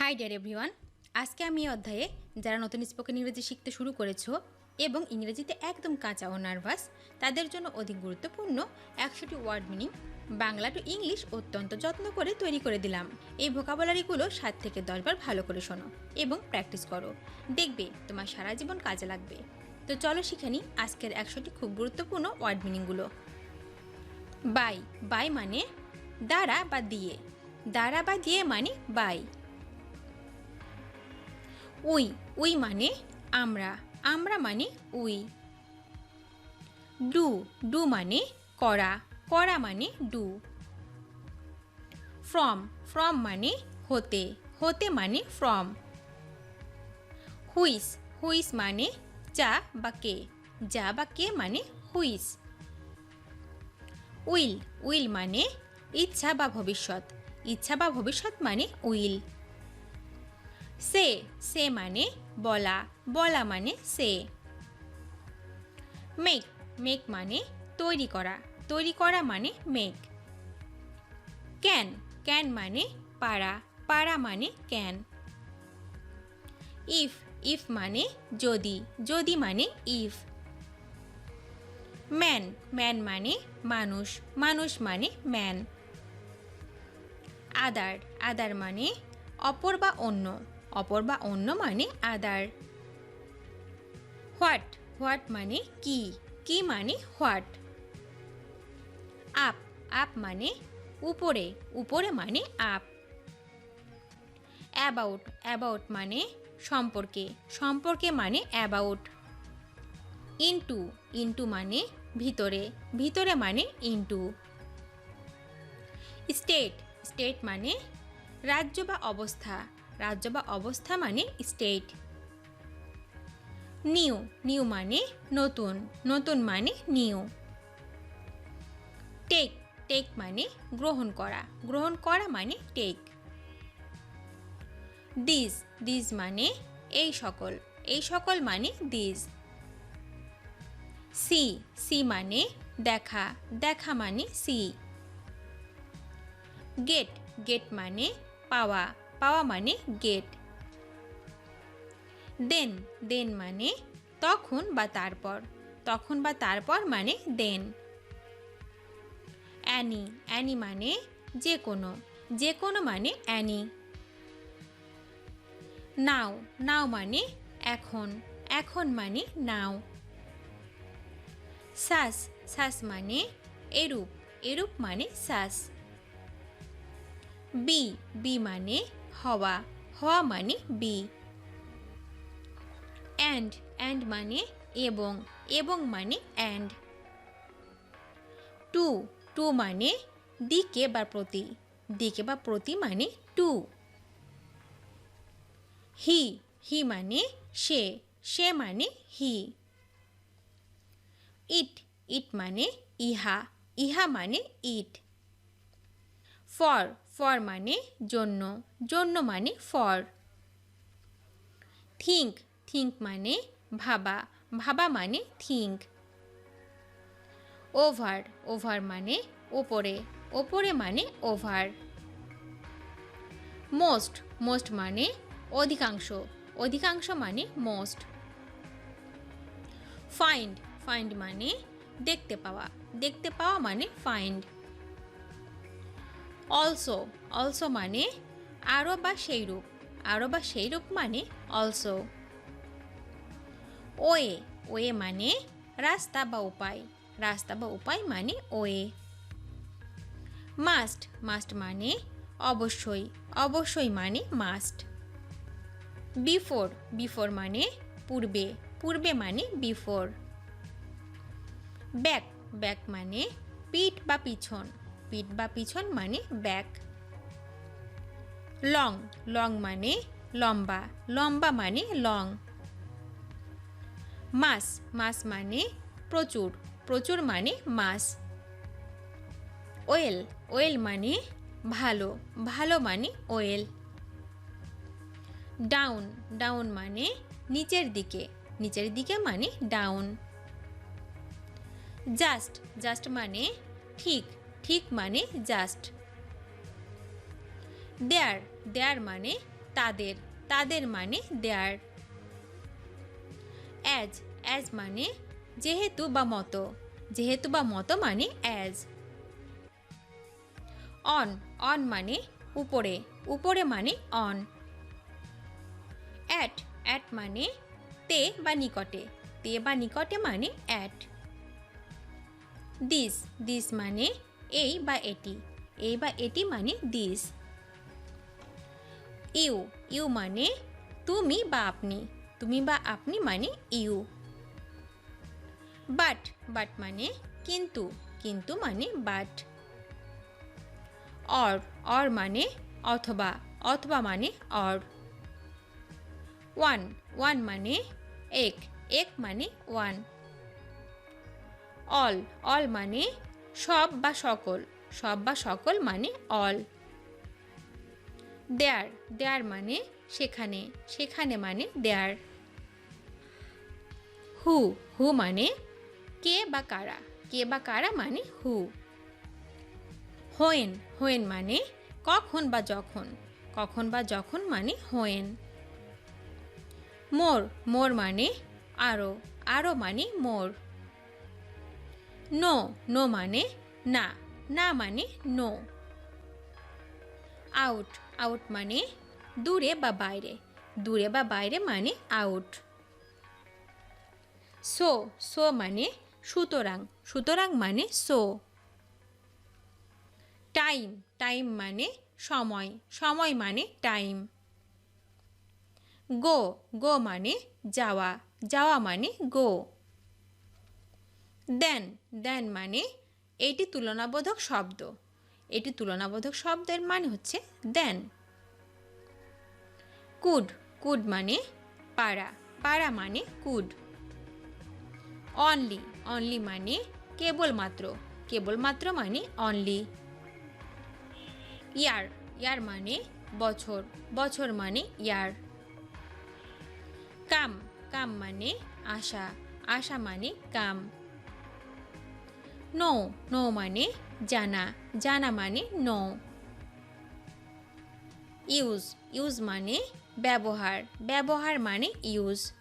High deer everyone, আজকে আমি এই অধ্যায়ে যারা নতুন স্পোকেন ইংরেজি শিখতে শুরু করেছো এবং ইংরেজিতে একদম কাঁচা ও নার্ভাস তাদের জন্য অধিক গুরুত্বপূর্ণ 100টি word meaning Bangla to English অত্যন্ত যত্ন করে তৈরি করে দিলাম। এই ভোকাবুলারিগুলো 7 থেকে 10 বার ভালো করে শোনো এবং প্র্যাকটিস করো, দেখবে তোমার সারা জীবন কাজে লাগবে। তো চলো শিখে নিই আজকের 100টি খুব গুরুত্বপূর্ণ ওয়ার্ড মিনিংগুলো। বাই, বাই মানে দ্বারা বা দিয়ে, দ্বারা বা দিয়ে মানে বাই। উই, উই মানে আমরা, আমরা মানে উই। ডু, ডু মানে করা, করা মানে ডু। ফ্রম, ফ্রম মানে হতে, হতে মানে ফ্রম। হুইস, হুইস মানে যা বা কে, যা বা কে মানে হুইস। উইল, উইল মানে ইচ্ছা বা ভবিষ্যৎ, ইচ্ছা বা ভবিষ্যৎ মানে উইল। সে, সে মানে বলা, বলা মানে সে। মেক, মেক মানে তৈরি করা, তৈরি করা মানে মেক। ক্যান, ক্যান মানে পারা, পারা মানে ক্যান। ইফ, ইফ মানে যদি, যদি মানে ইফ। ম্যান, ম্যান মানে মানুষ, মানুষ মানে ম্যান। আদার, আদার মানে অপর বা অন্য, অপর বা অন্য মানে আদার। হোয়াট, হোয়াট মানে কি, কি মানে হোয়াট। আপ, আপ মানে উপরে, উপরে মানে আপ। অ্যাবাউট, অ্যাবাউট মানে সম্পর্কে, সম্পর্কে মানে অ্যাবাউট। ইনটু, ইনটু মানে ভিতরে, ভিতরে মানে ইনটু। স্টেট, স্টেট মানে রাজ্য বা অবস্থা, রাজ্য বা অবস্থা মানে স্টেট। নিউ, নিউ মানে নতুন, নতুন মানে নিউ। টেক, টেক মানে গ্রহণ করা, গ্রহণ করা মানে টেক। দিস, দিস মানে এই সকল, এই সকল মানে দিস। সি, সি মানে দেখা, দেখা মানে সি। গেট, গেট মানে পাওয়া, পাওয়া মানে গেট। দেন, দেন মানে তখন বা তারপর, তখন বা তারপর মানে দেন। অ্যানি, অ্যানি মানে যে কোনো, যে কোনো মানে অ্যানি। নাও, নাও মানে এখন, এখন মানে নাও। সাস, সাস মানে এরূপ, এরূপ মানে সাস। বি, বি মানে হওয়া, হওয়া মানে বি। অ্যান্ড, অ্যান্ড মানে এবং, এবং মানে অ্যান্ড। টু, টু মানে দিকে বা প্রতি, দিকে বা প্রতি মানে টু। হি, হি মানে সে, সে মানে হি। ইট, ইট মানে ইহা, ইহা মানে ইট। ফর, ফর মানে জন্য, জন্য মানে ফর। থিঙ্ক, থিঙ্ক মানে ভাবা, ভাবা মানে থিঙ্ক। ওভার, ওভার মানে ওপরে, ওপরে মানে ওভার। মোস্ট, মোস্ট মানে অধিকাংশ, অধিকাংশ মানে মোস্ট। ফাইন্ড, ফাইন্ড মানে দেখতে পাওয়া, দেখতে পাওয়া মানে ফাইন্ড। অলসো, অলসো মানে আরও বা সেইরূপ, আরও বা সেইরূপ মানে অলসো। ওয়ে, ওয়ে মানে রাস্তা বা উপায়, রাস্তা বা উপায় মানে ওয়ে। মাস্ট, মাস্ট মানে অবশ্যই, অবশ্যই মানে মাস্ট। বিফোর, বিফোর মানে পূর্বে, পূর্বে মানে বিফোর। ব্যাক, ব্যাক মানে পিঠ বা পিছন, পিঠ বা পিছন মানে ব্যাক। লং, লং মানে লম্বা, লম্বা মানে লং। মাস, মাস মানে প্রচুর, প্রচুর মানে মাস। ওয়েল, ওয়েল মানে ভালো, ভালো মানে ওয়েল। ডাউন, ডাউন মানে নিচের দিকে, নিচের দিকে মানে ডাউন। জাস্ট, জাস্ট মানে ঠিক, ঠিক মানে জাস্ট। দেয়ার, দেয়ার মানে তাদের, তাদের মানে দেয়ার। অ্যাজ, অ্যাজ মানে যেহেতু বা মতো, যেহেতু বা মতো মানে অ্যাজ। অন, অন মানে উপরে, উপরে মানে অন। অ্যাট, অ্যাট মানে তে বা নিকটে, তে বা নিকটে মানে অ্যাট। দিস, দিস মানে এই বা এটি, এই বা এটি মানে দিস। ইউ, ইউ মানে তুমি বা আপনি, তুমি বা আপনি মানে ইউ। বাট, বাট মানে কিন্তু, কিন্তু মানে বাট। অর মানে অথবা, অথবা মানে অর। ওয়ান, ওয়ান মানে এক, এক মানে ওয়ান। অল, অল মানে সব বা সকল, সব বা সকল মানে অল। দেয়ার, দেয়ার মানে সেখানে, সেখানে মানে দেয়ার। হু, হু মানে কে বা কারা, কে বা কারা মানে হু। হোয়েন, হোয়েন মানে কখন বা যখন, কখন বা যখন মানে হোয়েন। মোর, মোর মানে আরো, আরো মানে মোর। নো, নো মানে না, না মানে নো। আউট, আউট মানে দূরে বা বাইরে, দূরে বা বাইরে মানে আউট। সো, সো মানে সুতরাং, সুতরাং মানে সো। টাইম, টাইম মানে সময়, সময় মানে টাইম। গো, গো মানে যাওয়া, যাওয়া মানে গো। দেন, দেন মানে এটি তুলনাবোধক শব্দ, এটি তুলনাবোধক শব্দের মানে হচ্ছে দেন। কুড, কুড মানে পারা, পারা মানে কুড। অনলি, অনলি মানে কেবলমাত্র, কেবলমাত্র মানে অনলি। ইয়ার, ইয়ার মানে বছর, বছর মানে ইয়ার। কাম, কাম মানে আশা, আশা মানে কাম। নো, নো মানে জানা, জানা মানে নো। ইউজ, ইউজ মানে ব্যবহার, ব্যবহার মানে ইউজ।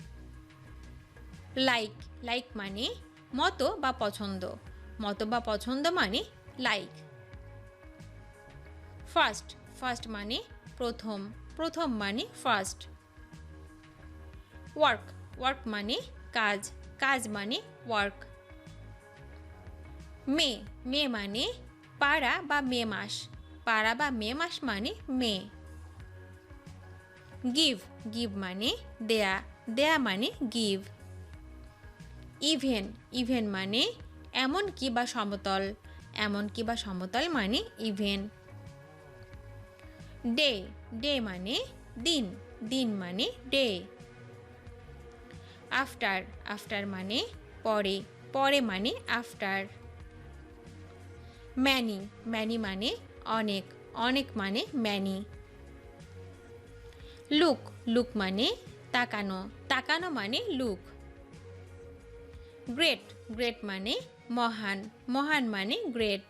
লাইক, লাইক মানে মতো বা পছন্দ, মতো বা পছন্দ মানে লাইক। ফার্স্ট, ফার্স্ট মানে প্রথম, প্রথম মানে ফার্স্ট। ওয়ার্ক, ওয়ার্ক মানে কাজ, কাজ মানে ওয়ার্ক। মে, মে মানে পাড়া বা মে মাস, পাড়া বা মে মাস মানে মে। গিভ, গিভ মানে দেয়া, দেয়া মানে গিভ। ইভেন, ইভেন মানে এমন কি বা সমতল, এমন কি বা সমতল মানে ইভেন। ডে, ডে মানে দিন, দিন মানে ডে। আফটার, আফটার মানে পরে, পরে মানে আফটার। ম্যানি, ম্যানি মানে অনেক, অনেক মানে ম্যানি। লুক, লুক মানে তাকানো, তাকানো মানে লুক। গ্রেট, গ্রেট মানে মহান, মহান মানে গ্রেট।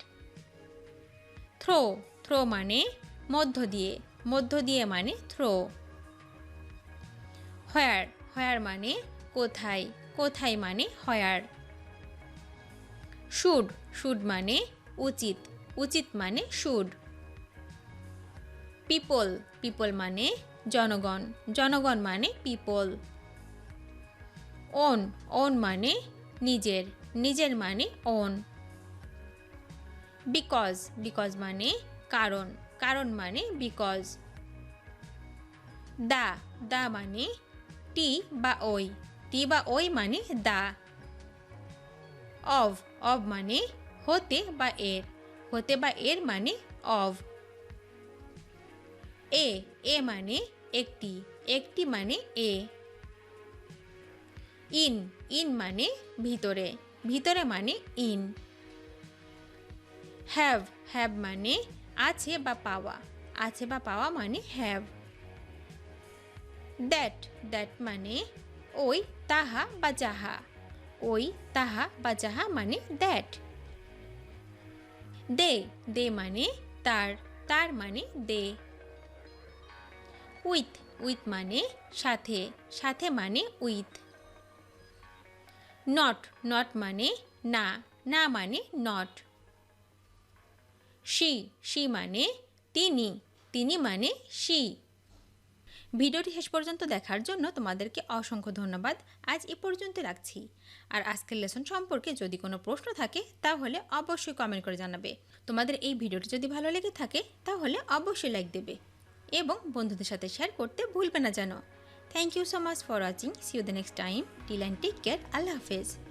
থ্রো, থ্রো মানে মধ্য দিয়ে, মধ্য দিয়ে মানে থ্রো। হোয়ার, হোয়ার মানে কোথায়, কোথায় মানে হোয়ার। শুড, শুড মানে উচিত, উচিত মানে শুড। পিপল, পিপল মানে জনগণ, জনগণ মানে পিপল। ওন, ওন মানে নিজের, নিজের মানে ওন। বিকজ, বিকজ মানে কারণ, কারণ মানে বিকজ। দা, দা মানে টি বা ওই, টি বা ওই মানে দা। অফ, অফ মানে হতে বা এর, হতে বা এর মানে অফ। এ, এ মানে একটি, একটি মানে এ। ইন, ইন মানে ভিতরে, ভিতরে মানে ইন। হ্যাভ, হ্যাভ মানে আছে বা পাওয়া, আছে বা পাওয়া মানে হ্যাভ। দ্যাট, দ্যাট মানে ওই তাহা বা যাহা, ওই তাহা বা যাহা মানে দ্যাট। দে, দে মানে তার, তার মানে দে। উইথ, উইথ মানে সাথে, সাথে মানে উইথ। নট, নট মানে না, না মানে নট। শি, শি মানে তিনি, তিনি মানে শি। ভিডিওটি শেষ পর্যন্ত দেখার জন্য তোমাদেরকে অসংখ্য ধন্যবাদ। আজ এ পর্যন্ত রাখছি। আর আজকের লেসন সম্পর্কে যদি কোনো প্রশ্ন থাকে তাহলে অবশ্যই কমেন্ট করে জানাবে। তোমাদের এই ভিডিওটি যদি ভালো লেগে থাকে তাহলে অবশ্যই লাইক দেবে এবং বন্ধুদের সাথে শেয়ার করতে ভুলবে না যেন। Thank you so much for watching. See you the next time. Till and take care. আল্লাহ হাফেজ।